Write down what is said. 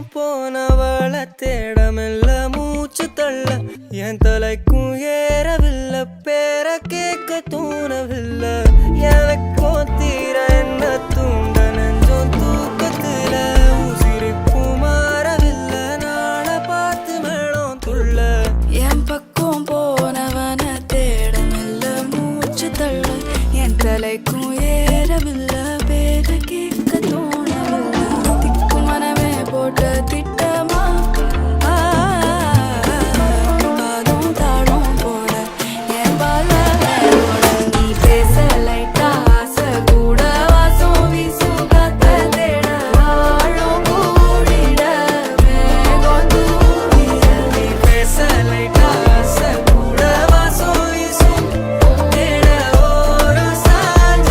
பக்கம் போனவள தேடமில்ல மூச்சு தள்ள என் தலைக்கும் ஏறவில்லை பேர கேட்க தோணவில்லை எனக்கும் தீர என்ன தூண்ட நெஞ்சம் தூக்கத்துல உசிரிப்பும் மாறவில்லை நாள பார்த்து மேளம் துள்ள என் பக்கம் போனவன தேடமில்ல மூச்சு தள்ள என் தலைக்கும் ஏறவில்லை